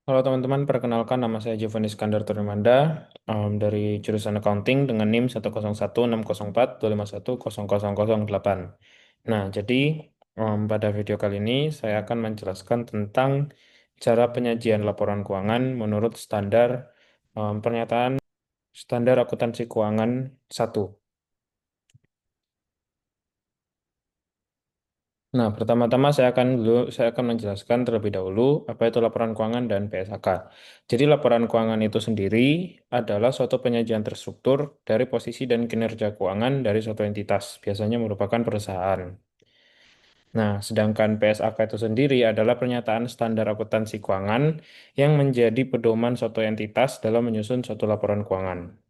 Halo teman-teman, perkenalkan nama saya Giovanni Iskandar Torremanda dari jurusan Accounting dengan NIM 1016042510008. Nah, jadi pada video kali ini saya akan menjelaskan tentang cara penyajian laporan keuangan menurut pernyataan standar akuntansi keuangan 1. Nah, pertama-tama saya akan menjelaskan terlebih dahulu apa itu laporan keuangan dan PSAK. Jadi laporan keuangan itu sendiri adalah suatu penyajian terstruktur dari posisi dan kinerja keuangan dari suatu entitas, biasanya merupakan perusahaan. Nah, sedangkan PSAK itu sendiri adalah pernyataan standar akuntansi keuangan yang menjadi pedoman suatu entitas dalam menyusun suatu laporan keuangan.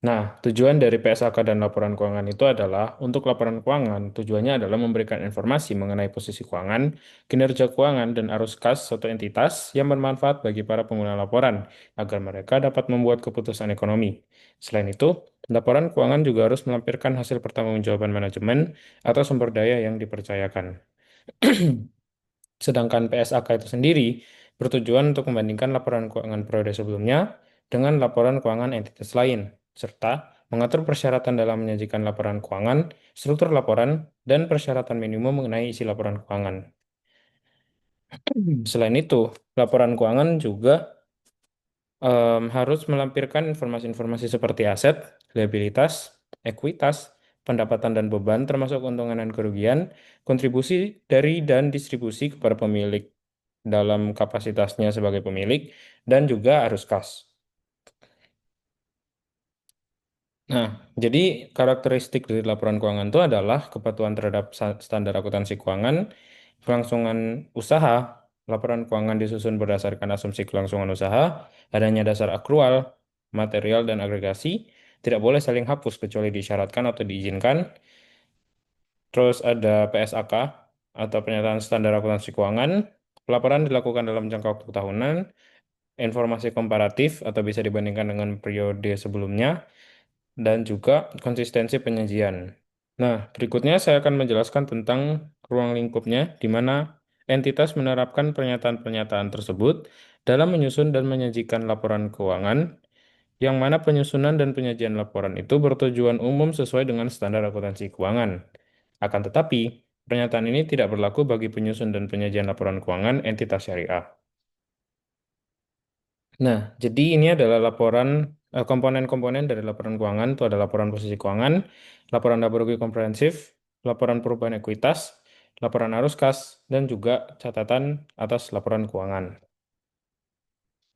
Nah, tujuan dari PSAK dan laporan keuangan itu adalah untuk laporan keuangan, tujuannya adalah memberikan informasi mengenai posisi keuangan, kinerja keuangan, dan arus kas suatu entitas yang bermanfaat bagi para pengguna laporan, agar mereka dapat membuat keputusan ekonomi. Selain itu, laporan keuangan juga harus melampirkan hasil pertanggungjawaban manajemen atau sumber daya yang dipercayakan. Sedangkan PSAK itu sendiri bertujuan untuk membandingkan laporan keuangan periode sebelumnya dengan laporan keuangan entitas lain, serta mengatur persyaratan dalam menyajikan laporan keuangan, struktur laporan, dan persyaratan minimum mengenai isi laporan keuangan. Selain itu, laporan keuangan juga harus melampirkan informasi-informasi seperti aset, liabilitas, ekuitas, pendapatan dan beban, termasuk keuntungan dan kerugian, kontribusi dari dan distribusi kepada pemilik dalam kapasitasnya sebagai pemilik, dan juga arus kas. Nah, jadi karakteristik dari laporan keuangan itu adalah kepatuhan terhadap standar akuntansi keuangan, kelangsungan usaha, laporan keuangan disusun berdasarkan asumsi kelangsungan usaha, adanya dasar akrual, material, dan agregasi, tidak boleh saling hapus kecuali disyaratkan atau diizinkan. Terus ada PSAK atau pernyataan standar akuntansi keuangan. Pelaporan dilakukan dalam jangka waktu tahunan, informasi komparatif atau bisa dibandingkan dengan periode sebelumnya, dan juga konsistensi penyajian. Nah, berikutnya saya akan menjelaskan tentang ruang lingkupnya, di mana entitas menerapkan pernyataan-pernyataan tersebut dalam menyusun dan menyajikan laporan keuangan, yang mana penyusunan dan penyajian laporan itu bertujuan umum sesuai dengan standar akuntansi keuangan. Akan tetapi, pernyataan ini tidak berlaku bagi penyusun dan penyajian laporan keuangan entitas syariah. Nah, jadi ini adalah komponen-komponen dari laporan keuangan itu ada laporan posisi keuangan, laporan laba rugi komprehensif, laporan perubahan ekuitas, laporan arus kas, dan juga catatan atas laporan keuangan.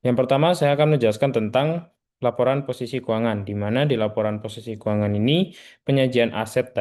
Yang pertama, saya akan menjelaskan tentang laporan posisi keuangan, di mana di laporan posisi keuangan ini penyajian aset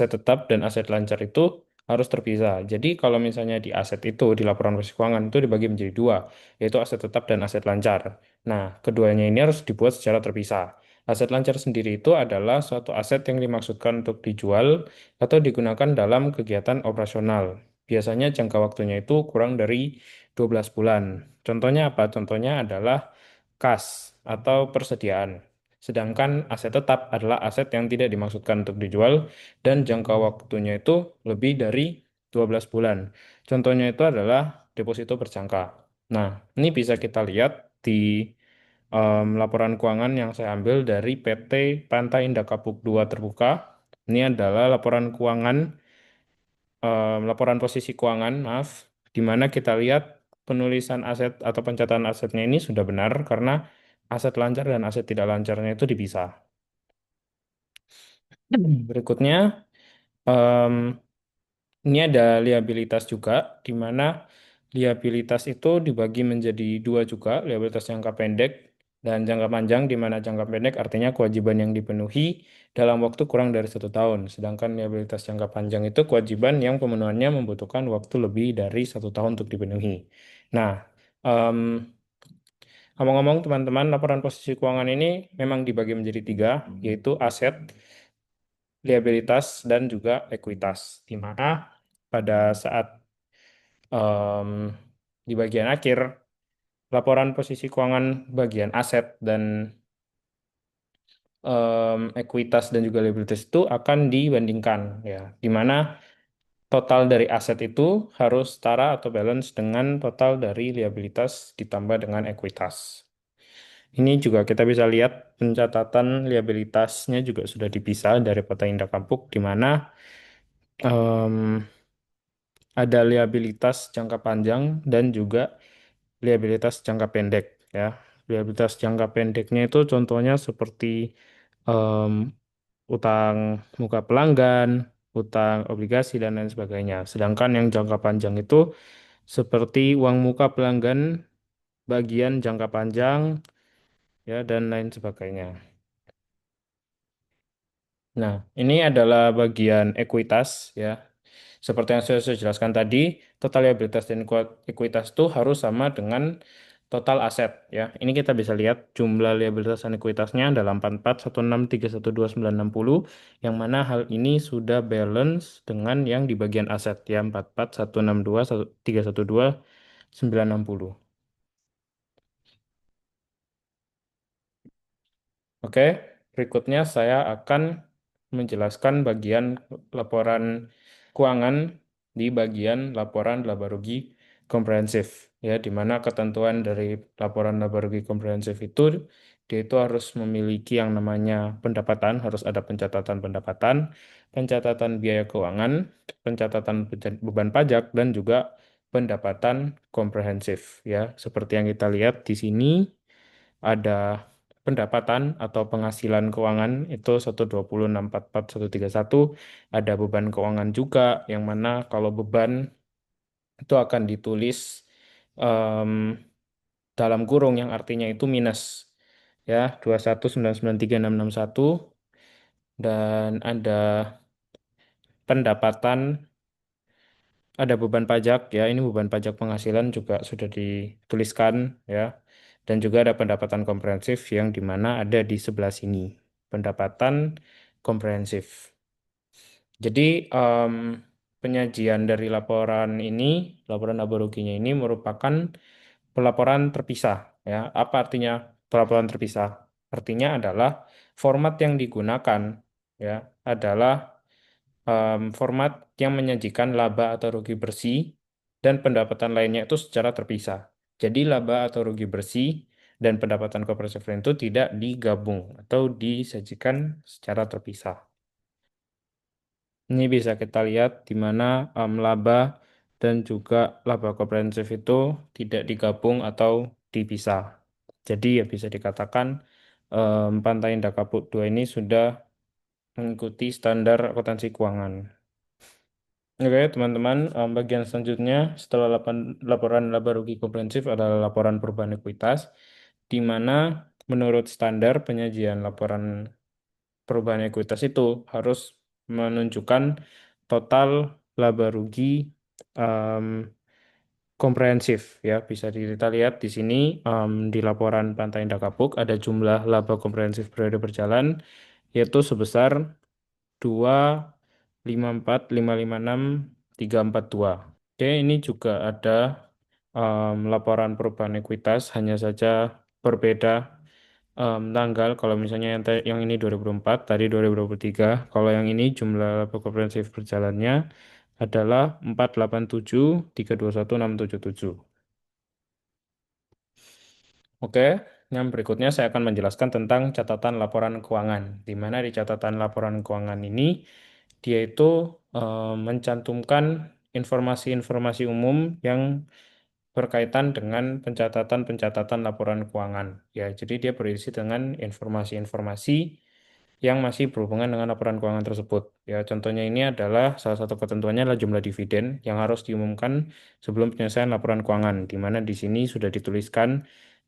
tetap dan aset lancar itu harus terpisah. Jadi kalau misalnya di aset itu di laporan posisi keuangan itu dibagi menjadi dua, yaitu aset tetap dan aset lancar. Nah, keduanya ini harus dibuat secara terpisah. Aset lancar sendiri itu adalah suatu aset yang dimaksudkan untuk dijual atau digunakan dalam kegiatan operasional. Biasanya jangka waktunya itu kurang dari 12 bulan. Contohnya apa? Contohnya adalah kas atau persediaan. Sedangkan aset tetap adalah aset yang tidak dimaksudkan untuk dijual dan jangka waktunya itu lebih dari 12 bulan. Contohnya itu adalah deposito berjangka. Nah, ini bisa kita lihat di laporan keuangan yang saya ambil dari PT Pantai Indah Kapuk 2 Terbuka. Ini adalah laporan posisi keuangan, maaf, di mana kita lihat penulisan aset atau pencatatan asetnya ini sudah benar karena aset lancar dan aset tidak lancarnya itu dipisah. Berikutnya, em, ini ada liabilitas juga, di mana liabilitas itu dibagi menjadi dua juga, liabilitas jangka pendek dan jangka panjang, di mana jangka pendek artinya kewajiban yang dipenuhi dalam waktu kurang dari 1 tahun. Sedangkan liabilitas jangka panjang itu kewajiban yang pemenuhannya membutuhkan waktu lebih dari 1 tahun untuk dipenuhi. Nah, em, ngomong-ngomong teman-teman, laporan posisi keuangan ini memang dibagi menjadi tiga, yaitu aset, liabilitas, dan juga ekuitas. Di mana pada saat em, di bagian akhir, laporan posisi keuangan bagian aset dan ekuitas dan juga liabilitas itu akan dibandingkan ya, di mana total dari aset itu harus setara atau balance dengan total dari liabilitas ditambah dengan ekuitas. Ini juga kita bisa lihat pencatatan liabilitasnya juga sudah dipisah dari Peta Indah Kapuk, di mana em, ada liabilitas jangka panjang dan juga liabilitas jangka pendek ya. Liabilitas jangka pendeknya itu contohnya seperti em, utang muka pelanggan, utang obligasi dan lain sebagainya. Sedangkan yang jangka panjang itu seperti uang muka pelanggan bagian jangka panjang ya dan lain sebagainya. Nah, ini adalah bagian ekuitas ya. Seperti yang saya jelaskan tadi, total liabilitas dan ekuitas itu harus sama dengan total aset ya. Ini kita bisa lihat jumlah liabilitas dan ekuitasnya adalah 4416312960, yang mana hal ini sudah balance dengan yang di bagian aset ya, 44162312 960. Oke, berikutnya saya akan menjelaskan bagian laporan keuangan di bagian laporan laba rugi komprehensif ya, di mana ketentuan dari laporan laba rugi komprehensif itu dia itu harus memiliki yang namanya pendapatan, harus ada pencatatan pendapatan, pencatatan biaya keuangan, pencatatan beban pajak dan juga pendapatan komprehensif ya. Seperti yang kita lihat di sini ada pendapatan atau penghasilan keuangan itu 120.644.131. Ada beban keuangan juga yang mana kalau beban itu akan ditulis em, dalam kurung yang artinya itu minus ya, 21.993.661. Dan ada pendapatan, ada beban pajak ya, ini beban pajak penghasilan juga sudah dituliskan ya. Dan juga ada pendapatan komprehensif yang dimana ada di sebelah sini. Pendapatan komprehensif. Jadi em, penyajian dari laporan ini, laporan laba ruginya ini merupakan pelaporan terpisah ya. Apa artinya pelaporan terpisah? Artinya adalah format yang digunakan ya adalah format yang menyajikan laba atau rugi bersih dan pendapatan lainnya itu secara terpisah. Jadi laba atau rugi bersih dan pendapatan kooperatif lain itu tidak digabung atau disajikan secara terpisah. Ini bisa kita lihat di mana laba dan juga laba komprehensif itu tidak digabung atau dipisah. Jadi ya bisa dikatakan Pantai Indah Kapuk 2 ini sudah mengikuti standar akuntansi keuangan. Oke, teman-teman, bagian selanjutnya setelah laporan laba rugi komprehensif adalah laporan perubahan ekuitas, di mana menurut standar penyajian laporan perubahan ekuitas itu harus menunjukkan total laba rugi em, komprehensif ya. Bisa kita lihat di sini di laporan Pantai Indah Kapuk ada jumlah laba komprehensif periode berjalan yaitu sebesar 254.556.342. Oke, ini juga ada laporan perubahan ekuitas, hanya saja berbeda tanggal. Kalau misalnya yang ini 2004, tadi 2023. Kalau yang ini jumlah laba komprehensif berjalannya adalah 487.321.677. Oke, yang berikutnya saya akan menjelaskan tentang catatan laporan keuangan, di mana di catatan laporan keuangan ini dia itu mencantumkan informasi-informasi umum yang berkaitan dengan pencatatan-pencatatan laporan keuangan. Ya, jadi dia berisi dengan informasi-informasi yang masih berhubungan dengan laporan keuangan tersebut. Ya, contohnya ini adalah salah satu ketentuannya adalah jumlah dividen yang harus diumumkan sebelum penyelesaian laporan keuangan, di mana di sini sudah dituliskan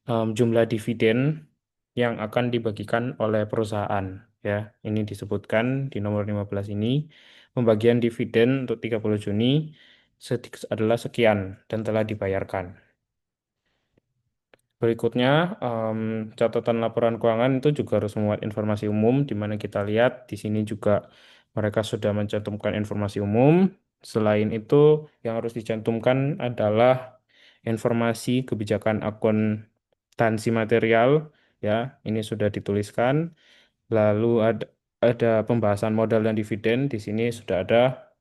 jumlah dividen yang akan dibagikan oleh perusahaan. Ya, ini disebutkan di nomor 15 ini. Pembagian dividen untuk 30 Juni adalah sekian dan telah dibayarkan. Berikutnya, catatan laporan keuangan itu juga harus memuat informasi umum, di mana kita lihat di sini juga mereka sudah mencantumkan informasi umum. Selain itu, yang harus dicantumkan adalah informasi kebijakan akuntansi material, ya, ini sudah dituliskan. Lalu ada pembahasan modal dan dividen, di sini sudah ada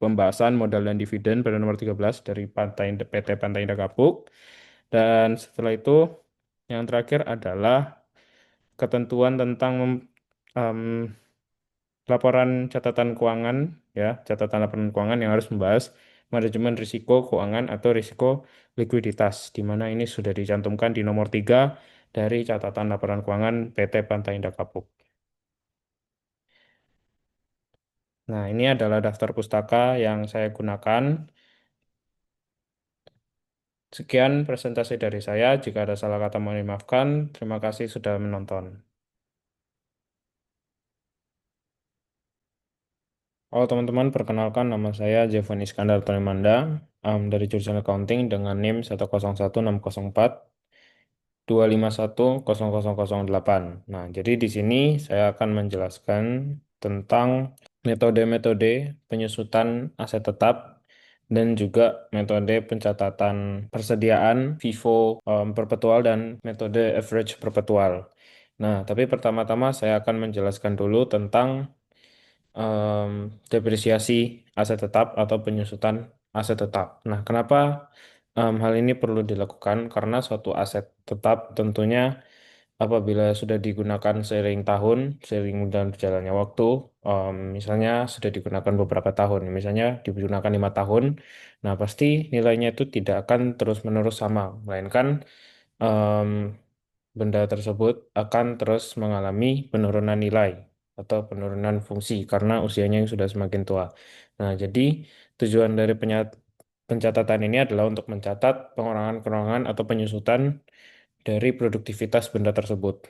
pembahasan modal dan dividen pada nomor 13 dari PT Pantai Indah Kapuk. Dan setelah itu yang terakhir adalah ketentuan tentang em, laporan catatan keuangan, ya, catatan laporan keuangan yang harus membahas manajemen risiko keuangan atau risiko likuiditas, di mana ini sudah dicantumkan di nomor 3 dari catatan laporan keuangan PT Pantai Indah Kapuk. Nah, ini adalah daftar pustaka yang saya gunakan. Sekian presentasi dari saya. Jika ada salah kata mohon dimaafkan. Terima kasih sudah menonton. Halo teman-teman, perkenalkan nama saya Jevon Iskandar Tonimanda dari jurusan Accounting dengan NIM 1016042510008. Nah, jadi di sini saya akan menjelaskan tentang metode-metode penyusutan aset tetap dan juga metode pencatatan persediaan FIFO perpetual dan metode average perpetual. Nah, tapi pertama-tama saya akan menjelaskan dulu tentang depresiasi aset tetap atau penyusutan aset tetap. Nah, kenapa hal ini perlu dilakukan? Karena suatu aset tetap tentunya apabila sudah digunakan seiring tahun, seiring dan berjalannya waktu, misalnya sudah digunakan beberapa tahun, misalnya digunakan 5 tahun, nah pasti nilainya itu tidak akan terus-menerus sama, melainkan em, benda tersebut akan terus mengalami penurunan nilai atau penurunan fungsi karena usianya yang sudah semakin tua. Nah, jadi tujuan dari pencatatan ini adalah untuk mencatat pengurangan-pengurangan atau penyusutan dari produktivitas benda tersebut.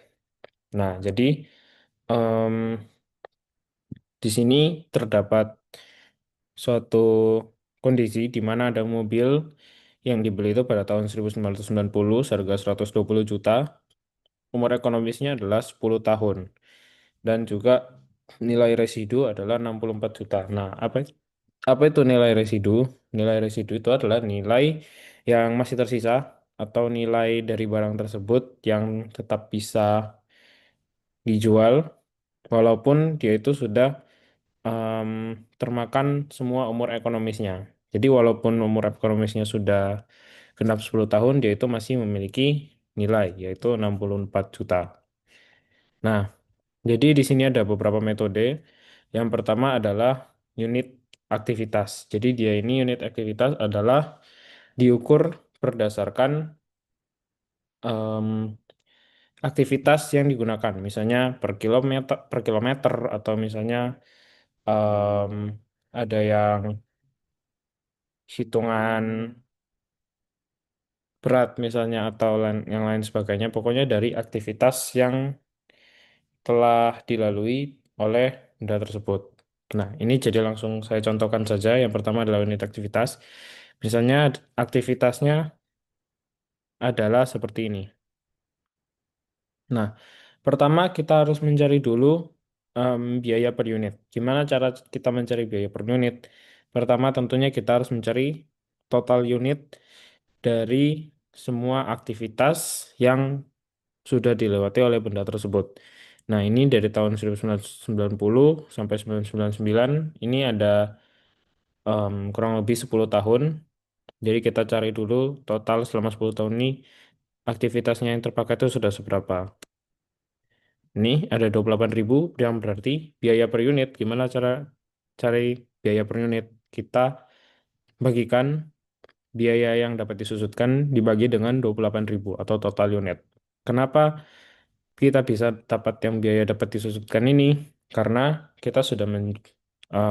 Nah, jadi em, di sini terdapat suatu kondisi di mana ada mobil yang dibeli itu pada tahun 1990 seharga 120 juta. Umur ekonomisnya adalah 10 tahun. Dan juga nilai residu adalah 64 juta. Nah, apa itu nilai residu? Nilai residu itu adalah nilai yang masih tersisa atau nilai dari barang tersebut yang tetap bisa dijual walaupun dia itu sudah em, termakan semua umur ekonomisnya. Jadi walaupun umur ekonomisnya sudah genap 10 tahun, dia itu masih memiliki nilai, yaitu 64 juta. Nah, jadi di sini ada beberapa metode. Yang pertama adalah unit aktivitas. Jadi dia ini unit aktivitas adalah diukur berdasarkan em, aktivitas yang digunakan. Misalnya per kilometer atau misalnya em, ada yang hitungan berat misalnya atau yang lain sebagainya. Pokoknya dari aktivitas yang telah dilalui oleh benda tersebut. Nah, ini jadi langsung saya contohkan saja. Yang pertama adalah unit aktivitas. Misalnya aktivitasnya adalah seperti ini. Nah, pertama kita harus mencari dulu biaya per unit. Gimana cara kita mencari biaya per unit? Pertama tentunya kita harus mencari total unit dari semua aktivitas yang sudah dilewati oleh benda tersebut. Nah, ini dari tahun 1990 sampai 1999, ini ada kurang lebih 10 tahun. Jadi kita cari dulu total selama 10 tahun ini aktivitasnya yang terpakai itu sudah seberapa. Ini ada 28.000 yang berarti biaya per unit. Gimana cara cari biaya per unit? Kita bagikan biaya yang dapat disusutkan dibagi dengan 28.000 atau total unit. Kenapa kita bisa dapat yang biaya dapat disusutkan ini? Karena kita sudah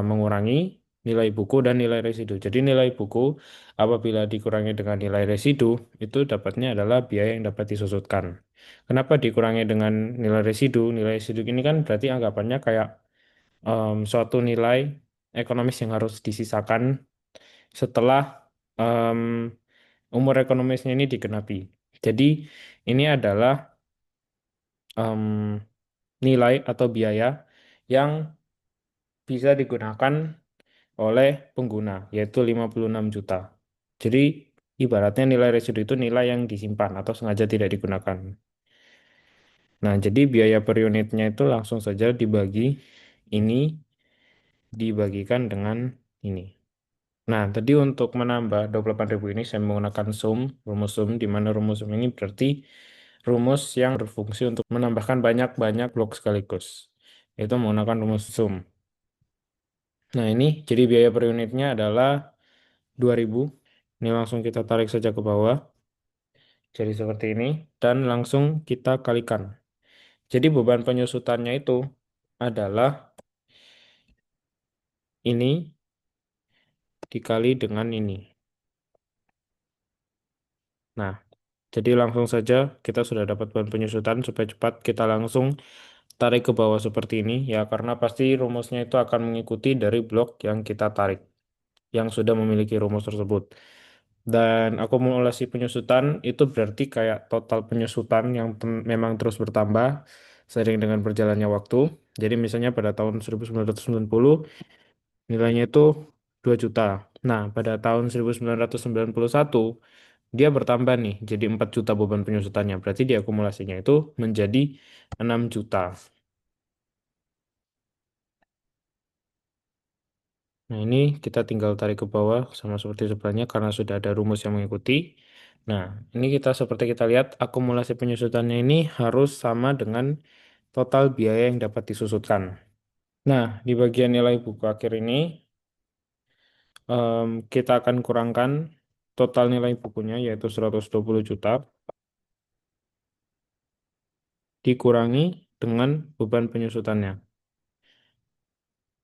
mengurangi nilai buku dan nilai residu. Jadi nilai buku apabila dikurangi dengan nilai residu itu dapatnya adalah biaya yang dapat disusutkan. Kenapa dikurangi dengan nilai residu? Nilai residu ini kan berarti anggapannya kayak suatu nilai ekonomis yang harus disisakan setelah em, umur ekonomisnya ini digenapi. Jadi ini adalah em, nilai atau biaya yang bisa digunakan oleh pengguna, yaitu 56 juta. Jadi ibaratnya nilai residu itu nilai yang disimpan atau sengaja tidak digunakan. Nah, jadi biaya per unitnya itu langsung saja dibagi ini dibagikan dengan ini. Nah, tadi untuk menambah 28.000 ini saya menggunakan sum, rumus sum, di mana rumus sum ini berarti rumus yang berfungsi untuk menambahkan banyak-banyak blok sekaligus. Itu menggunakan rumus sum. Nah, ini jadi biaya per unitnya adalah 2.000. Ini langsung kita tarik saja ke bawah. Jadi seperti ini. Dan langsung kita kalikan. Jadi beban penyusutannya itu adalah ini dikali dengan ini. Nah, jadi langsung saja kita sudah dapat beban penyusutan. Supaya cepat kita langsung tarik ke bawah seperti ini. Ya, karena pasti rumusnya itu akan mengikuti dari blok yang kita tarik. Yang sudah memiliki rumus tersebut. Dan akumulasi penyusutan itu berarti kayak total penyusutan yang memang terus bertambah seiring dengan berjalannya waktu. Jadi misalnya pada tahun 1990 nilainya itu 2 juta. Nah, pada tahun 1991 dia bertambah nih jadi 4 juta beban penyusutannya. Berarti diakumulasinya itu menjadi 6 juta. Nah, ini kita tinggal tarik ke bawah sama seperti sebelumnya karena sudah ada rumus yang mengikuti. Nah, ini kita seperti kita lihat akumulasi penyusutannya ini harus sama dengan total biaya yang dapat disusutkan. Nah, di bagian nilai buku akhir ini kita akan kurangkan total nilai bukunya yaitu 120 juta dikurangi dengan beban penyusutannya.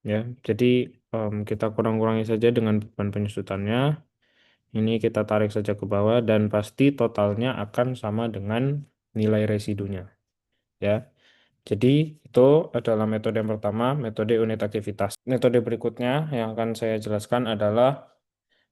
Ya, jadi kita kurang-kurangi saja dengan beban penyusutannya. Ini kita tarik saja ke bawah dan pasti totalnya akan sama dengan nilai residunya. Ya, jadi itu adalah metode yang pertama, metode unit aktivitas. Metode berikutnya yang akan saya jelaskan adalah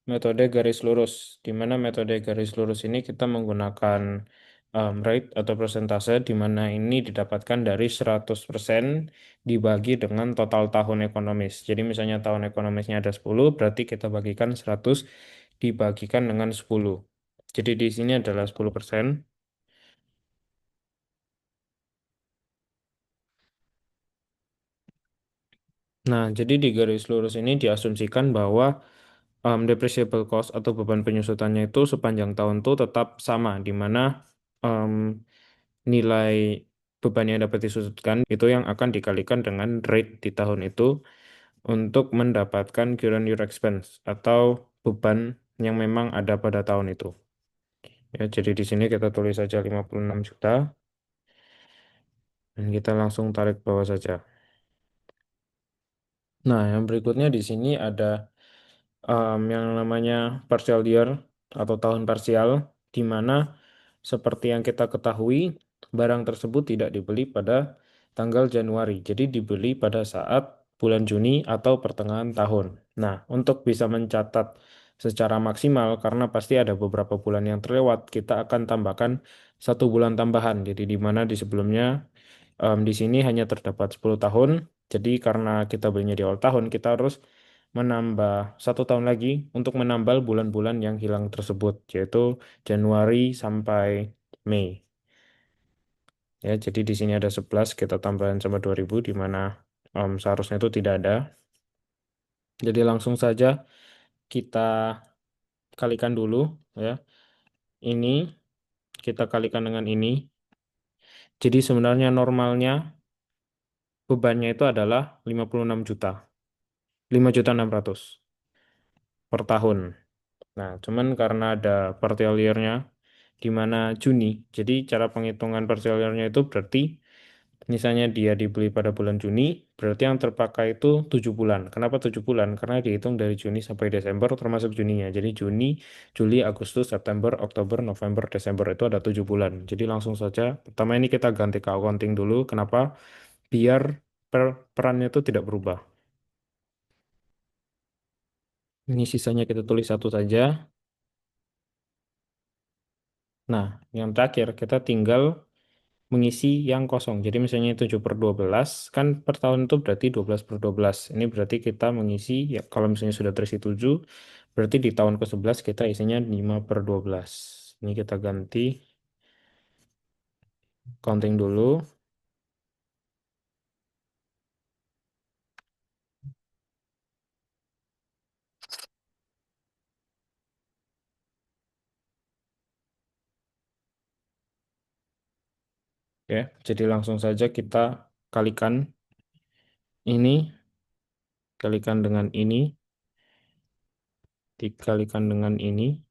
metode garis lurus, di mana metode garis lurus ini kita menggunakan rate atau persentase, di mana ini didapatkan dari 100% dibagi dengan total tahun ekonomis. Jadi misalnya tahun ekonomisnya ada 10, berarti kita bagikan 100 dibagikan dengan 10. Jadi di sini adalah 10%. Nah, jadi di garis lurus ini diasumsikan bahwa depreciable cost atau beban penyusutannya itu sepanjang tahun itu tetap sama, di mana em, nilai beban yang dapat disusutkan itu yang akan dikalikan dengan rate di tahun itu untuk mendapatkan current year expense atau beban yang memang ada pada tahun itu. Ya, jadi di sini kita tulis saja 56 juta dan kita langsung tarik bawah saja. Nah, yang berikutnya di sini ada yang namanya partial year atau tahun parsial, di mana seperti yang kita ketahui, barang tersebut tidak dibeli pada tanggal Januari, jadi dibeli pada saat bulan Juni atau pertengahan tahun. Nah, untuk bisa mencatat secara maksimal, karena pasti ada beberapa bulan yang terlewat, kita akan tambahkan 1 bulan tambahan. Jadi di mana di sebelumnya di sini hanya terdapat 10 tahun. Jadi karena kita belinya di awal tahun, kita harus menambah 1 tahun lagi untuk menambal bulan-bulan yang hilang tersebut, yaitu Januari sampai Mei. Ya, jadi di sini ada 11, kita tambahin sama 2.000, di mana seharusnya itu tidak ada. Jadi langsung saja kita kalikan dulu, ya. Ini kita kalikan dengan ini. Jadi sebenarnya normalnya bebannya itu adalah 56 juta. 5.600.000 per tahun. Nah, cuman karena ada partial year-nya di mana Juni, jadi cara penghitungan partial year-nya itu berarti misalnya dia dibeli pada bulan Juni, berarti yang terpakai itu 7 bulan. Kenapa 7 bulan? Karena dihitung dari Juni sampai Desember termasuk Juninya. Jadi Juni, Juli, Agustus, September, Oktober, November, Desember itu ada 7 bulan. Jadi langsung saja, pertama ini kita ganti ke accounting dulu. Kenapa? Biar perannya itu tidak berubah. Ini sisanya kita tulis satu saja. Nah, yang terakhir kita tinggal mengisi yang kosong. Jadi misalnya 7 per 12, kan per tahun itu berarti 12 per 12. Ini berarti kita mengisi, ya kalau misalnya sudah terisi 7, berarti di tahun ke-11 kita isinya 5 per 12. Ini kita ganti, counting dulu. Oke, jadi langsung saja kita kalikan ini, kalikan dengan ini, dikalikan dengan ini.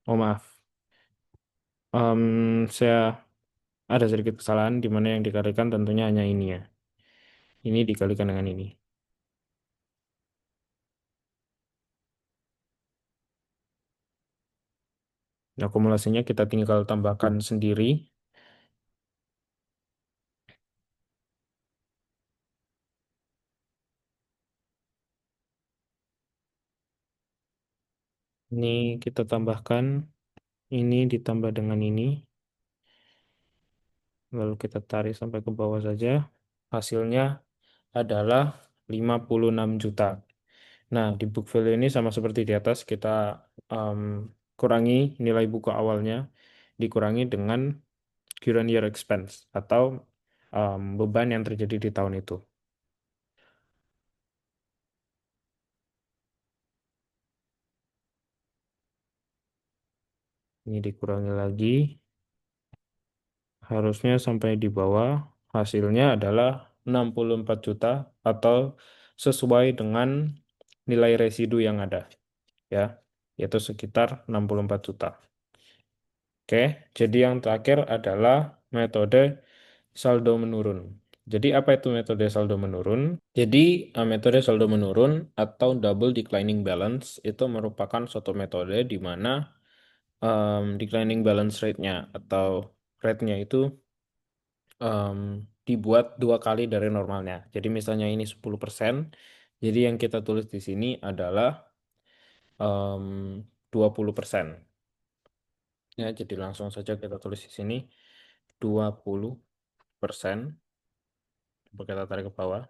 Oh maaf, saya ada sedikit kesalahan di mana yang dikalikan tentunya hanya ini ya. Ini dikalikan dengan ini. Nah, akumulasinya kita tinggal tambahkan sendiri. Ini kita tambahkan, ini ditambah dengan ini. Lalu kita tarik sampai ke bawah saja. Hasilnya adalah 56 juta. Nah, di book value ini sama seperti di atas, kita em, kurangi nilai buku awalnya, dikurangi dengan current year expense atau beban yang terjadi di tahun itu. Ini dikurangi lagi, harusnya sampai di bawah. Hasilnya adalah 64 juta atau sesuai dengan nilai residu yang ada, ya, yaitu sekitar 64 juta. Oke, jadi yang terakhir adalah metode saldo menurun. Jadi apa itu metode saldo menurun? Jadi metode saldo menurun atau double declining balance itu merupakan suatu metode di mana declining balance rate-nya atau rate-nya itu em, dibuat dua kali dari normalnya. Jadi misalnya ini 10%, jadi yang kita tulis di sini adalah em, 20%. Ya, jadi langsung saja kita tulis di sini 20%. Coba kita tarik ke bawah.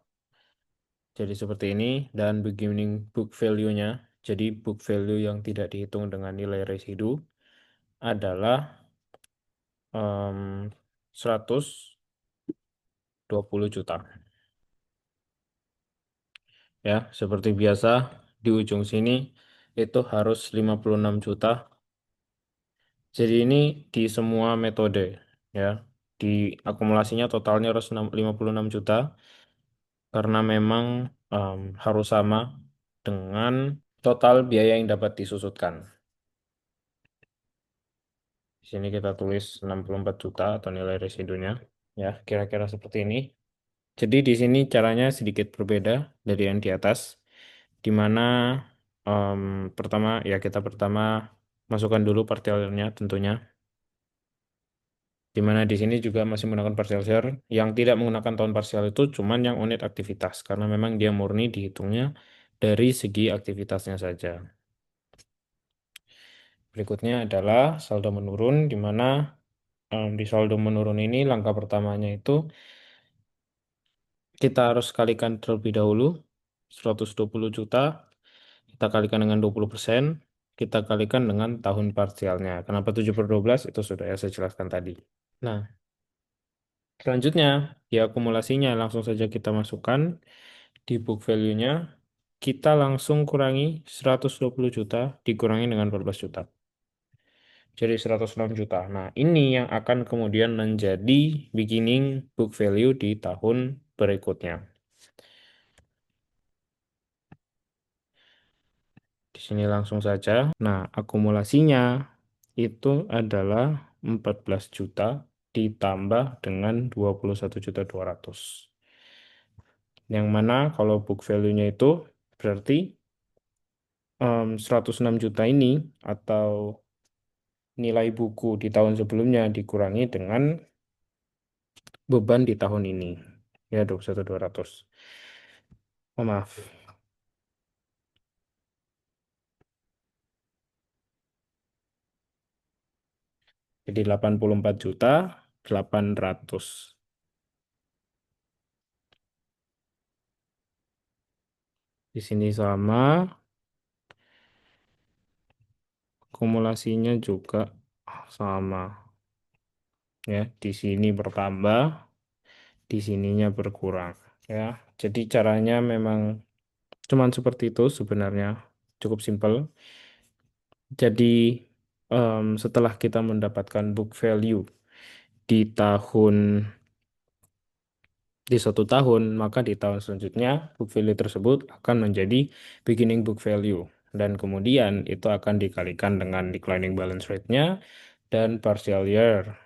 Jadi seperti ini dan beginning book value-nya. Jadi book value yang tidak dihitung dengan nilai residu adalah em, 120 juta. Ya, seperti biasa di ujung sini itu harus 56 juta. Jadi ini di semua metode ya. Di akumulasinya totalnya harus 56 juta karena memang harus sama dengan total biaya yang dapat disusutkan. Di sini kita tulis 64 juta atau nilai residunya. Ya, kira-kira seperti ini. Jadi di sini caranya sedikit berbeda dari yang di atas, di mana em, pertama ya kita pertama masukkan dulu partialnya tentunya, di mana di sini juga masih menggunakan partial share. Yang tidak menggunakan tahun parsial itu cuman yang unit aktivitas, karena memang dia murni dihitungnya dari segi aktivitasnya saja. Berikutnya adalah saldo menurun, di mana di saldo menurun ini langkah pertamanya itu kita harus kalikan terlebih dahulu 120 juta, kita kalikan dengan 20%, kita kalikan dengan tahun parsialnya. Kenapa 7/12? Itu sudah ya saya jelaskan tadi. Nah, selanjutnya di akumulasinya langsung saja kita masukkan di book value-nya, kita langsung kurangi 120 juta dikurangi dengan 14 juta. Jadi 106 juta. Nah, ini yang akan kemudian menjadi beginning book value di tahun berikutnya. Di sini langsung saja. Nah, akumulasinya itu adalah 14 juta ditambah dengan 21.200. Yang mana kalau book value-nya itu berarti 106 juta ini atau nilai buku di tahun sebelumnya dikurangi dengan beban di tahun ini. Ya, 21.200. Oh, maaf. Jadi 84 juta 800. Di sini sama, akumulasinya juga sama. Ya, di sini bertambah, di sininya berkurang. Ya, jadi caranya memang cuman seperti itu sebenarnya. Cukup simpel. Jadi setelah kita mendapatkan book value di tahun di suatu tahun, maka di tahun selanjutnya book value tersebut akan menjadi beginning book value. Dan kemudian itu akan dikalikan dengan declining balance rate-nya dan partial year,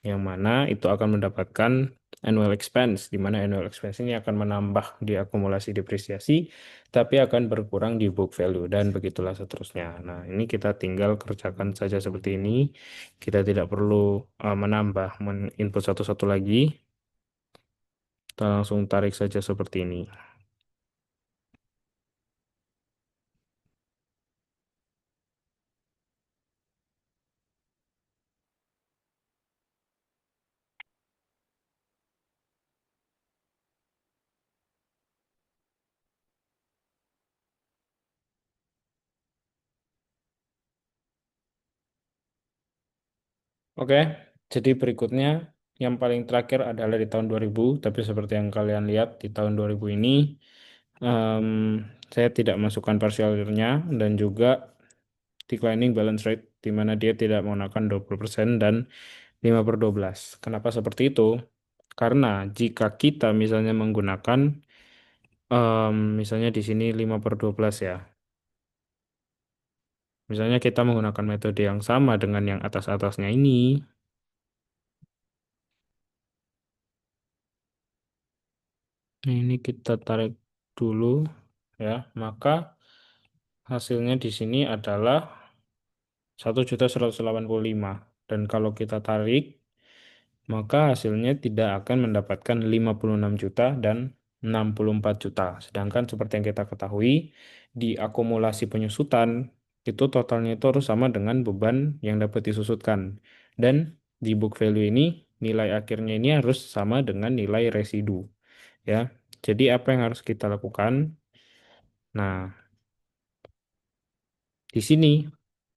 yang mana itu akan mendapatkan annual expense, di mana annual expense ini akan menambah di akumulasi depresiasi, tapi akan berkurang di book value, dan begitulah seterusnya. Nah, ini kita tinggal kerjakan saja seperti ini. Kita tidak perlu menambah, input satu-satu lagi. Kita langsung tarik saja seperti ini. Oke, jadi berikutnya yang paling terakhir adalah di tahun 2000, tapi seperti yang kalian lihat di tahun 2000 ini em, saya tidak masukkan partial year-nya dan juga declining balance rate, di mana dia tidak menggunakan 20% dan 5/12. Kenapa seperti itu? Karena jika kita misalnya menggunakan misalnya di sini 5/12 ya. Misalnya kita menggunakan metode yang sama dengan yang atas-atasnya ini. Nah, ini kita tarik dulu ya, maka hasilnya di sini adalah 1.185. Dan kalau kita tarik, maka hasilnya tidak akan mendapatkan 56 juta dan 64 juta. Sedangkan seperti yang kita ketahui, di akumulasi penyusutan, itu totalnya itu harus sama dengan beban yang dapat disusutkan. Dan di book value ini, nilai akhirnya ini harus sama dengan nilai residu. Ya, jadi apa yang harus kita lakukan? Nah, di sini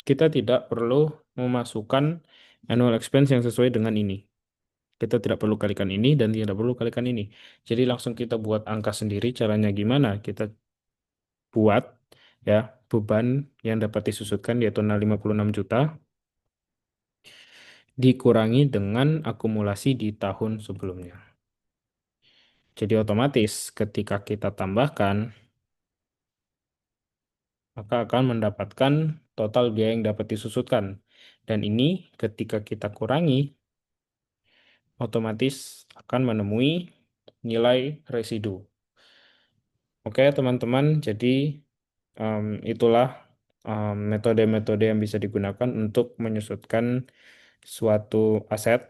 kita tidak perlu memasukkan annual expense yang sesuai dengan ini. Kita tidak perlu kalikan ini dan tidak perlu kalikan ini. Jadi langsung kita buat angka sendiri. Caranya gimana? Kita buat ya beban yang dapat disusutkan yaitu 56 juta dikurangi dengan akumulasi di tahun sebelumnya. Jadi otomatis ketika kita tambahkan, maka akan mendapatkan total biaya yang dapat disusutkan. Dan ini ketika kita kurangi, otomatis akan menemui nilai residu. Oke, teman-teman, jadi itulah metode-metode yang bisa digunakan untuk menyusutkan suatu aset.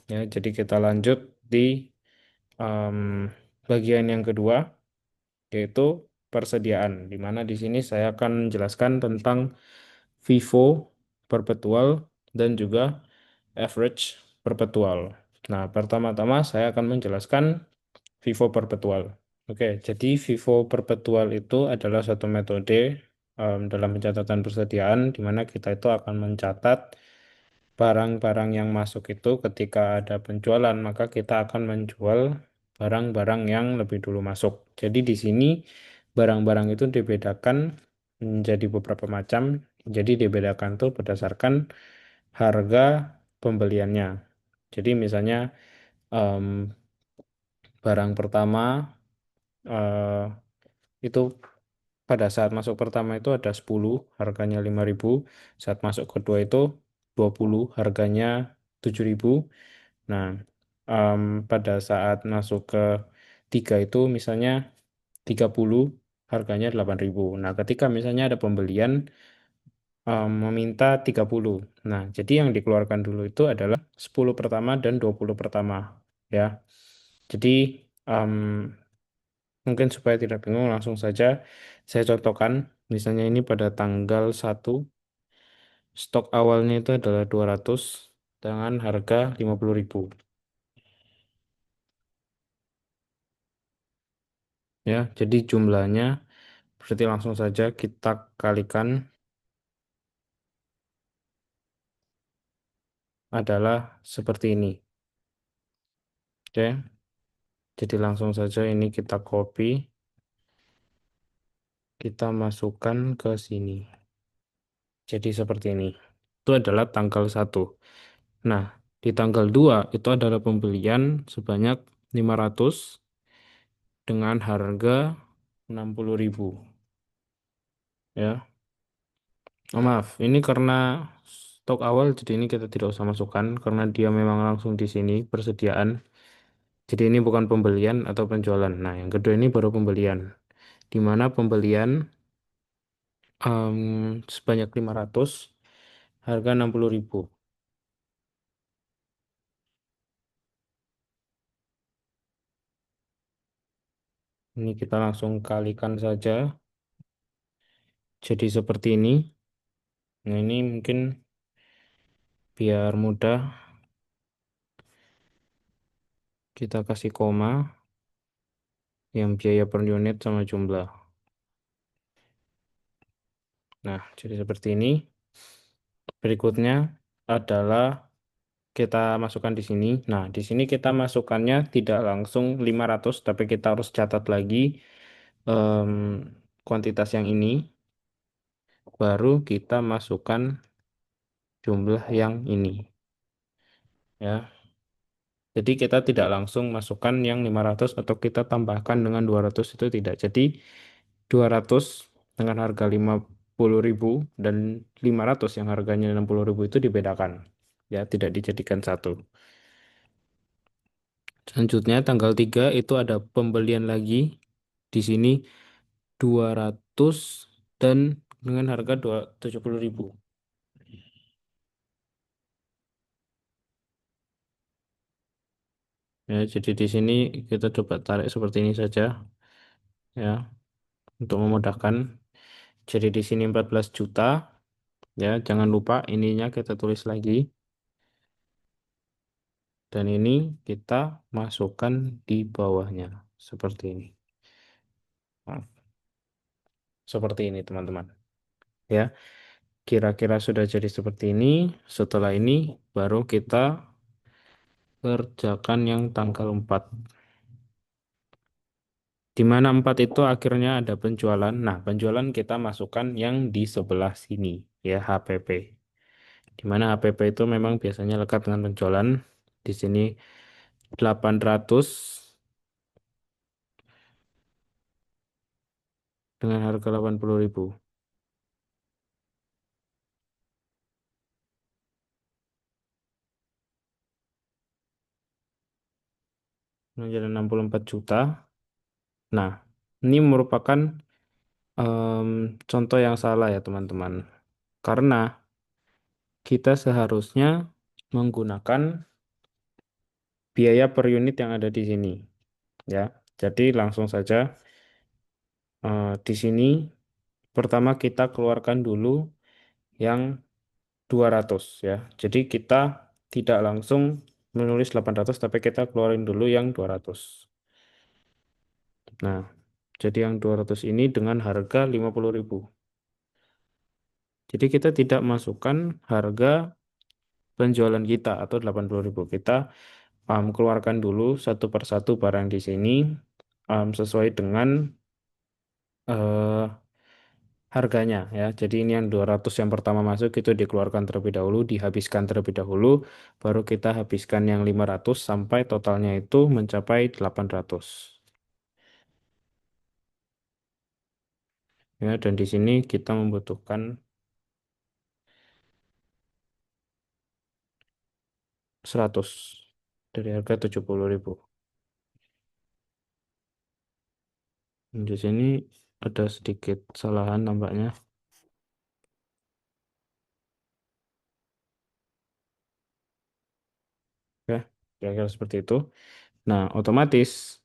Ya, jadi kita lanjut di em, bagian yang kedua, yaitu persediaan, di mana di sini saya akan menjelaskan tentang FIFO perpetual dan juga average perpetual. Nah, pertama-tama saya akan menjelaskan FIFO perpetual. Oke, jadi FIFO perpetual itu adalah suatu metode dalam pencatatan persediaan di mana kita itu akan mencatat barang-barang yang masuk itu ketika ada penjualan, maka kita akan menjual barang-barang yang lebih dulu masuk. Jadi di sini barang-barang itu dibedakan menjadi beberapa macam. Jadi dibedakan tuh berdasarkan harga pembeliannya. Jadi misalnya em, barang pertama eh, itu pada saat masuk pertama itu ada 10, harganya 5.000. Saat masuk kedua itu 20, harganya 7.000. Nah, em, pada saat masuk ke tiga itu misalnya 30, harganya 8.000. Nah, ketika misalnya ada pembelian meminta 30. Nah, jadi yang dikeluarkan dulu itu adalah 10 pertama dan 20 pertama. Ya, jadi em, mungkin supaya tidak bingung, langsung saja saya contohkan. Misalnya ini pada tanggal 1, stok awalnya itu adalah 200 dengan harga 50.000. Ya, jadi jumlahnya berarti langsung saja kita kalikan adalah seperti ini. Oke, jadi langsung saja ini kita copy, kita masukkan ke sini. Jadi seperti ini. itu adalah tanggal 1. Nah, di tanggal 2 itu adalah pembelian sebanyak 500 dengan harga 60.000. Ya, maaf, ini karena stok awal, jadi ini kita tidak usah masukkan karena dia memang langsung di sini persediaan. Jadi ini bukan pembelian atau penjualan. Nah, yang kedua ini baru pembelian. Di mana pembelian sebanyak 500 harga 60.000. Ini kita langsung kalikan saja. Jadi seperti ini. Nah, ini mungkin biar mudah kita kasih koma yang biaya per unit sama jumlah. Nah, jadi seperti ini. Berikutnya adalah kita masukkan di sini. Nah, di sini kita masukkannya tidak langsung 500, tapi kita harus catat lagi em, kuantitas yang ini. Baru kita masukkan jumlah yang ini. Ya, jadi kita tidak langsung masukkan yang 500 atau kita tambahkan dengan 200 itu tidak. Jadi 200 dengan harga 50.000 dan 500 yang harganya 60.000 itu dibedakan. Ya, tidak dijadikan satu. Selanjutnya tanggal 3 itu ada pembelian lagi di sini 200 dan dengan harga 70.000. Ya, jadi di sini kita coba tarik seperti ini saja ya untuk memudahkan. Jadi di sini 14 juta ya, jangan lupa ininya kita tulis lagi dan ini kita masukkan di bawahnya seperti ini. Nah, seperti ini teman-teman. Ya, kira-kira sudah jadi seperti ini. Setelah ini baru kita kerjakan yang tanggal 4. Di mana 4 itu akhirnya ada penjualan. Nah, penjualan kita masukkan yang di sebelah sini ya, HPP. Di mana HPP itu memang biasanya lekat dengan penjualan. Di sini 800 dengan harga 80.000. Menjadi 64 juta. Nah, ini merupakan em, contoh yang salah ya teman-teman. Karena kita seharusnya menggunakan biaya per unit yang ada di sini. Ya, jadi langsung saja di sini pertama kita keluarkan dulu yang 200 ya. Jadi kita tidak langsung menulis 800 tapi kita keluarin dulu yang 200. Nah, jadi yang 200 ini dengan harga 50.000. Jadi kita tidak masukkan harga penjualan kita atau 80.000. Kita keluarkan dulu satu persatu barang di sini sesuai dengan eh, harganya ya. Jadi ini yang 200 yang pertama masuk itu dikeluarkan terlebih dahulu, dihabiskan terlebih dahulu, baru kita habiskan yang 500 sampai totalnya itu mencapai 800. Ya, dan di sini kita membutuhkan 100 dari harga 70.000. Di sini ada sedikit kesalahan nampaknya. Ya, kira-kira seperti itu. Nah, otomatis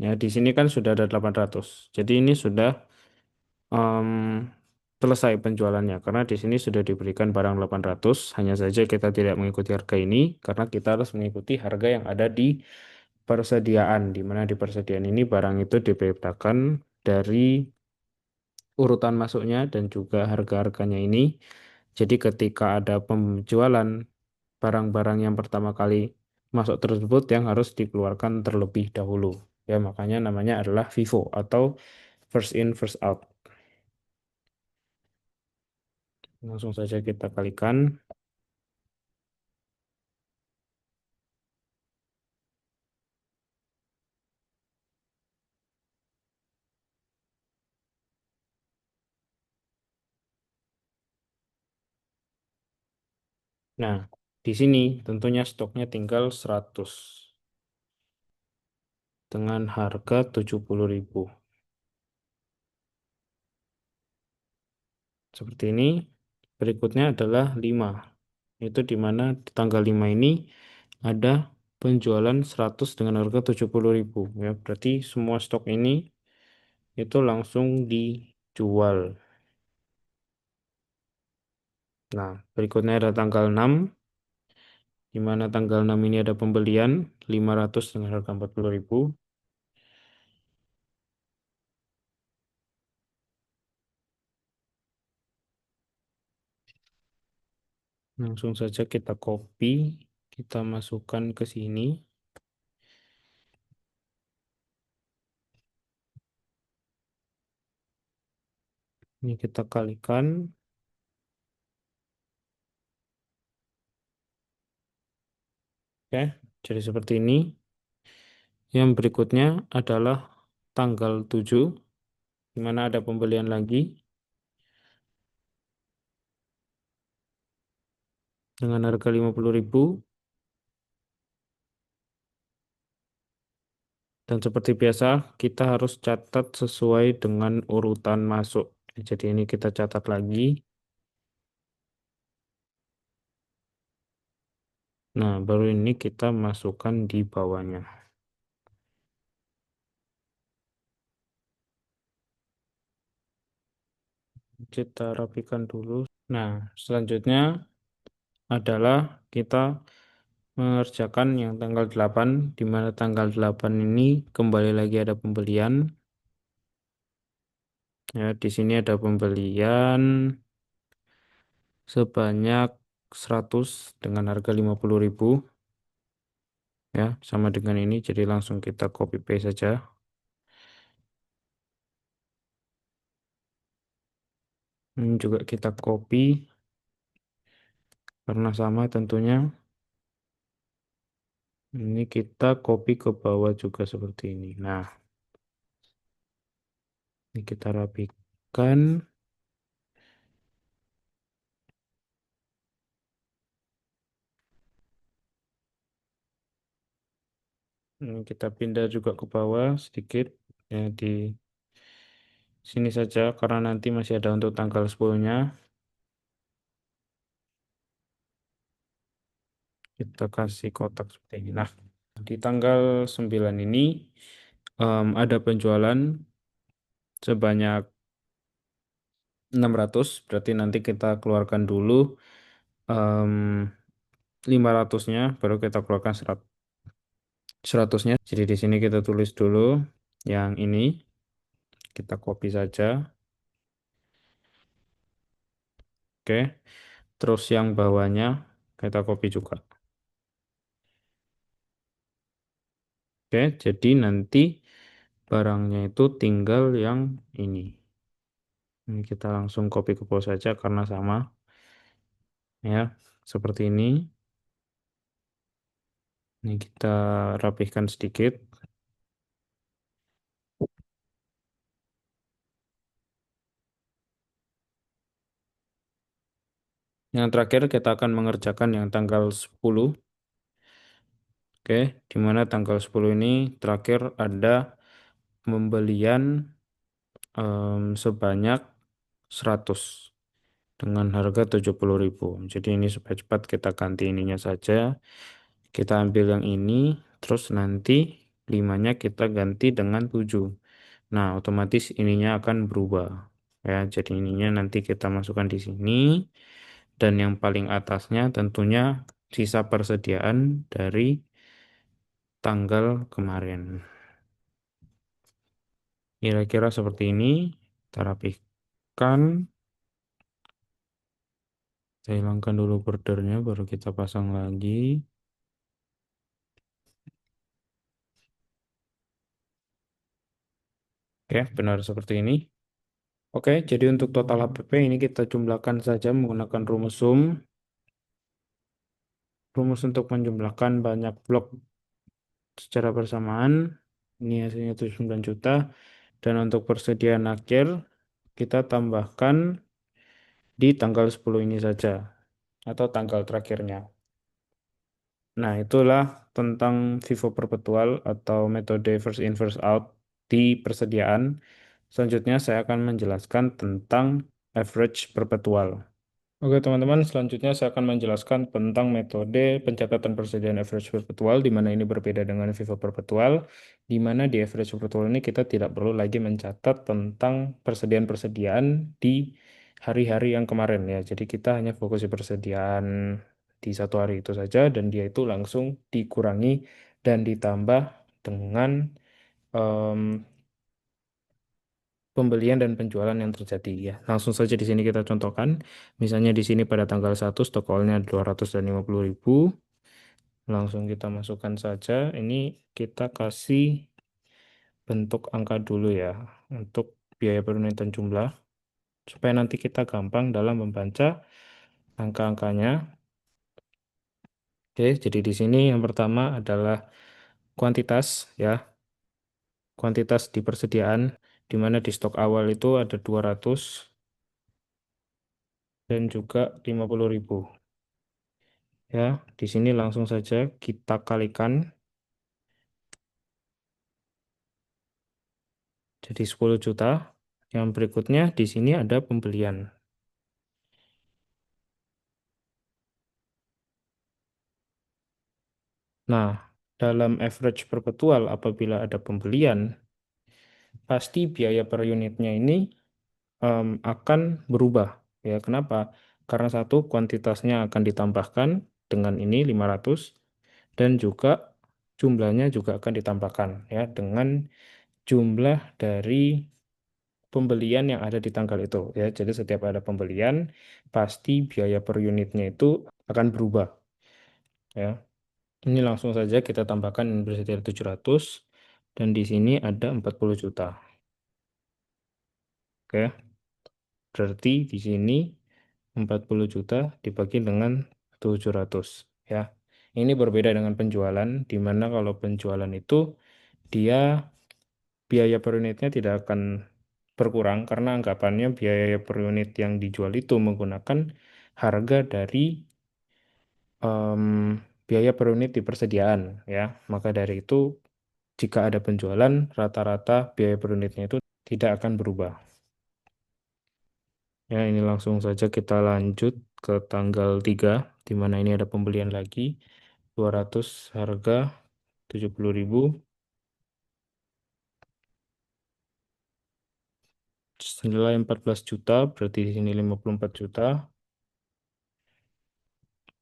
ya di sini kan sudah ada 800. Jadi ini sudah em, selesai penjualannya karena di sini sudah diberikan barang 800. Hanya saja kita tidak mengikuti harga ini karena kita harus mengikuti harga yang ada di persediaan, di mana di persediaan ini barang itu dibedakan dari urutan masuknya dan juga harga-harganya ini. Jadi ketika ada penjualan barang-barang yang pertama kali masuk tersebut yang harus dikeluarkan terlebih dahulu. Ya, makanya namanya adalah FIFO atau first in first out. Langsung saja kita kalikan. Nah, di sini tentunya stoknya tinggal 100 dengan harga 70.000. Seperti ini. Berikutnya adalah 5. Itu di mana di tanggal 5 ini ada penjualan 100 dengan harga 70.000. Ya, berarti semua stok ini itu langsung dijual. Nah, berikutnya ada tanggal 6, di mana tanggal 6 ini ada pembelian 500 dengan harga 40.000. Langsung saja kita copy, kita masukkan ke sini. Ini kita kalikan. Oke, jadi seperti ini. Yang berikutnya adalah tanggal 7, di mana ada pembelian lagi dengan harga 50.000. Dan seperti biasa, kita harus catat sesuai dengan urutan masuk. Jadi ini kita catat lagi. Nah, baru ini kita masukkan di bawahnya. Kita rapikan dulu. Nah, selanjutnya adalah kita mengerjakan yang tanggal 8, di mana tanggal 8 ini kembali lagi ada pembelian. Ya, di sini ada pembelian sebanyak 100 dengan harga 50.000. Ya, sama dengan ini, jadi langsung kita copy paste saja. Ini juga kita copy karena sama tentunya. Ini kita copy ke bawah juga seperti ini. Nah, ini kita rapikan. Ini kita pindah juga ke bawah sedikit. Ya, di sini saja karena nanti masih ada untuk tanggal 10-nya. Kita kasih kotak seperti ini. Nah, di tanggal 9 ini ada penjualan sebanyak 600. Berarti nanti kita keluarkan dulu em, 500-nya, baru kita keluarkan 100-nya. Jadi di sini kita tulis dulu yang ini, kita copy saja. Oke, terus yang bawahnya kita copy juga. Oke, jadi nanti barangnya itu tinggal yang ini. Ini kita langsung copy ke bawah saja karena sama. Ya, seperti ini. Ini kita rapihkan sedikit. Yang terakhir kita akan mengerjakan yang tanggal 10. Oke, di mana tanggal 10 ini terakhir ada pembelian sebanyak 100 dengan harga 70.000. Jadi ini supaya cepat kita ganti ininya saja. Kita ambil yang ini, terus nanti 5-nya kita ganti dengan 7. Nah, otomatis ininya akan berubah. Ya, jadi ininya nanti kita masukkan di sini. Dan yang paling atasnya tentunya sisa persediaan dari tanggal kemarin. Kira-kira seperti ini. Kita rapihkan. Saya hilangkan dulu bordernya, baru kita pasang lagi. Oke, benar seperti ini. Oke, jadi untuk total HPP ini kita jumlahkan saja menggunakan rumus sum. Rumus untuk menjumlahkan banyak blok secara bersamaan. Ini hasilnya 79 juta. Dan untuk persediaan akhir, kita tambahkan di tanggal 10 ini saja, atau tanggal terakhirnya. Nah, itulah tentang FIFO perpetual atau metode first in first out di persediaan. Selanjutnya saya akan menjelaskan tentang average perpetual. Oke teman-teman, selanjutnya saya akan menjelaskan tentang metode pencatatan persediaan average perpetual, di mana ini berbeda dengan FIFO perpetual, di mana di average perpetual ini kita tidak perlu lagi mencatat tentang persediaan-persediaan di hari-hari yang kemarin ya. Jadi kita hanya fokus di persediaan di satu hari itu saja, dan dia itu langsung dikurangi dan ditambah dengan em, pembelian dan penjualan yang terjadi ya. Langsung saja di sini kita contohkan. Misalnya di sini pada tanggal 1 stok awalnya 250.000. Langsung kita masukkan saja. Ini kita kasih bentuk angka dulu ya untuk biaya penunaian jumlah supaya nanti kita gampang dalam membaca angka-angkanya. Oke, jadi di sini yang pertama adalah kuantitas ya. Kuantitas di persediaan di mana di stok awal itu ada 200 dan juga 50.000. Ya, di sini langsung saja kita kalikan jadi 10 juta. Yang berikutnya di sini ada pembelian. Nah, dalam average perpetual apabila ada pembelian, pasti biaya per unitnya ini akan berubah. Ya, kenapa? Karena satu, kuantitasnya akan ditambahkan dengan ini 500 dan juga jumlahnya juga akan ditambahkan ya dengan jumlah dari pembelian yang ada di tanggal itu ya. Jadi setiap ada pembelian pasti biaya per unitnya itu akan berubah ya. Ini langsung saja kita tambahkan yang bersedia 700 dan di sini ada 40 juta. Oke, berarti di sini 40 juta dibagi dengan 700 ya. Ini berbeda dengan penjualan di mana kalau penjualan itu dia biaya per unitnya tidak akan berkurang karena anggapannya biaya per unit yang dijual itu menggunakan harga dari em, biaya per unit di persediaan ya. Maka dari itu jika ada penjualan rata-rata biaya per unitnya itu tidak akan berubah. Ya, ini langsung saja kita lanjut ke tanggal 3 di mana ini ada pembelian lagi 200 harga 70.000 senilai 14 juta berarti di sini 54 juta.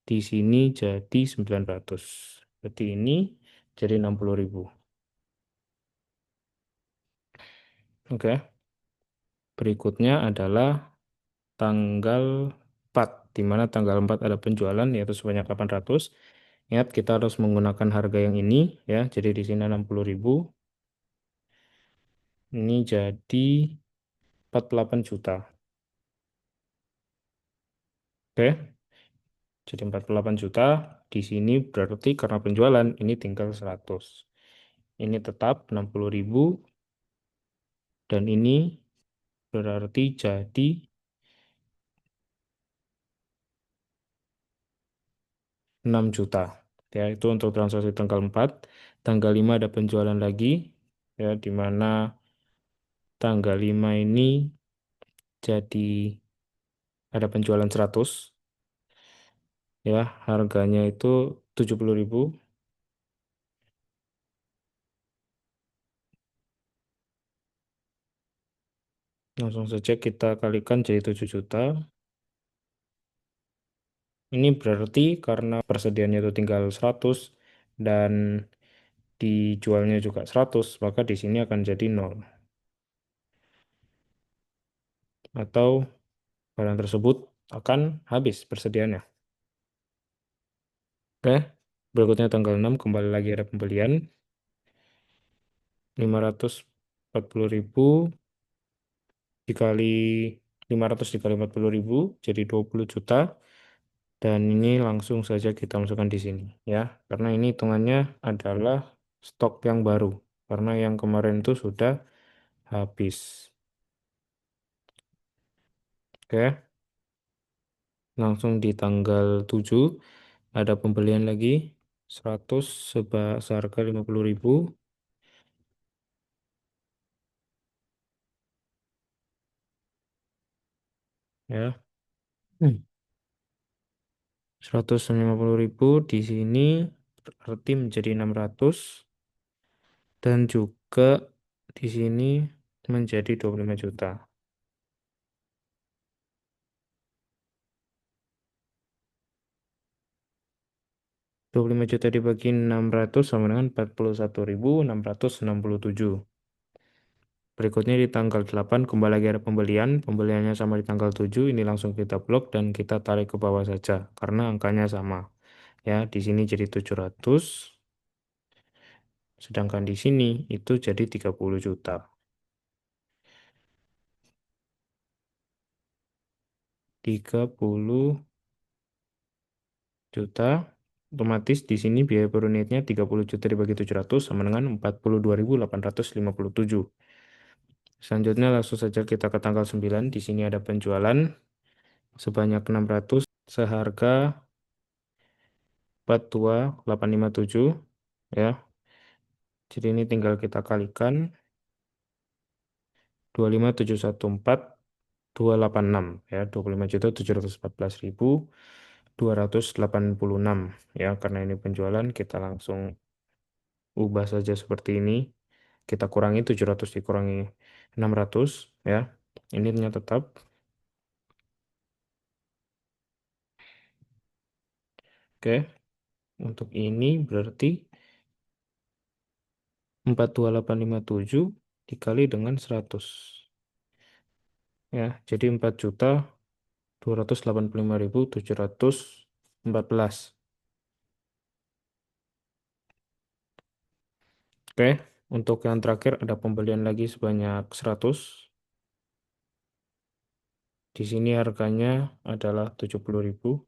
Di sini jadi 900. Berarti ini jadi 60.000. Oke. Berikutnya adalah tanggal 4, di mana tanggal 4 ada penjualan yaitu sebanyak 800. Ingat kita harus menggunakan harga yang ini ya. Jadi di sini 60.000. Ini jadi 48 juta. Oke. Jadi 48 juta. Di sini berarti karena penjualan ini tinggal 100. Ini tetap 60.000 dan ini berarti jadi 6 juta. Ya, itu untuk transaksi tanggal 4. Tanggal 5 ada penjualan lagi, ya, di mana tanggal 5 ini jadi ada penjualan 100, ya, harganya itu 70.000. Langsung saja kita kalikan jadi 7 juta. Ini berarti karena persediaannya itu tinggal 100 dan dijualnya juga 100, maka di sini akan jadi 0. Atau barang tersebut akan habis persediaannya. Oke, berikutnya tanggal 6 kembali lagi ada pembelian 540.000 dikali 500 dikali 40.000 jadi 20 juta. Dan ini langsung saja kita masukkan di sini ya. Karena ini hitungannya adalah stok yang baru. Karena yang kemarin itu sudah habis. Oke, langsung di tanggal 7 ada pembelian lagi 100 seharga 50.000 ya. Hmm. 150.000 di sini berarti menjadi 600 dan juga di sini menjadi 25 juta. 25 juta dibagi 600 sama dengan 41.667. Berikutnya di tanggal 8 kembali lagi ada pembelian. Pembeliannya sama di tanggal 7. Ini langsung kita blok dan kita tarik ke bawah saja karena angkanya sama. Ya, di sini jadi 700, sedangkan di sini itu jadi 30 juta. 30 juta, otomatis di sini biaya per unitnya 30 juta dibagi 700 sama dengan 42.857. Selanjutnya langsung saja kita ke tanggal 9. Di sini ada penjualan sebanyak 600 seharga 42.857 ya. Jadi ini tinggal kita kalikan 25.714.286 ya, 25.714.286 ya. Karena ini penjualan kita langsung ubah saja seperti ini. Kita kurangi 700 dikurangi 600 ya. Ini ternyata tetap. Oke, untuk ini berarti 42.857 dikali dengan 100 ya. Jadi 4.285.714. Oke, untuk yang terakhir ada pembelian lagi sebanyak 100. Di sini harganya adalah 70.000.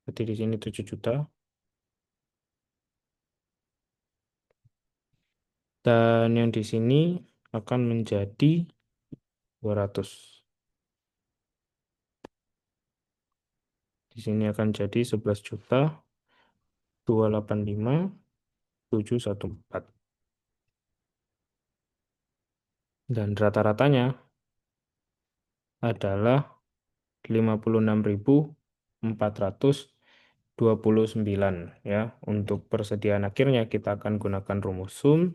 Berarti di sini 7 juta. Dan yang di sini akan menjadi 200. Di sini akan jadi 11.285.714. Dan rata-ratanya adalah 56.429 ya. Untuk persediaan akhirnya kita akan gunakan rumus sum.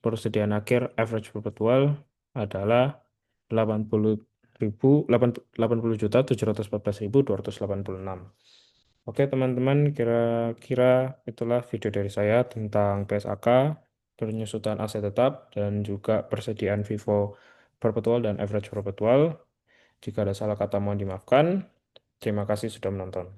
Persediaan akhir average perpetual adalah 80.714.286. Oke teman-teman, kira-kira itulah video dari saya tentang PSAK, penyusutan aset tetap, dan juga persediaan Vivo perpetual dan average perpetual. Jika ada salah kata mohon dimaafkan. Terima kasih sudah menonton.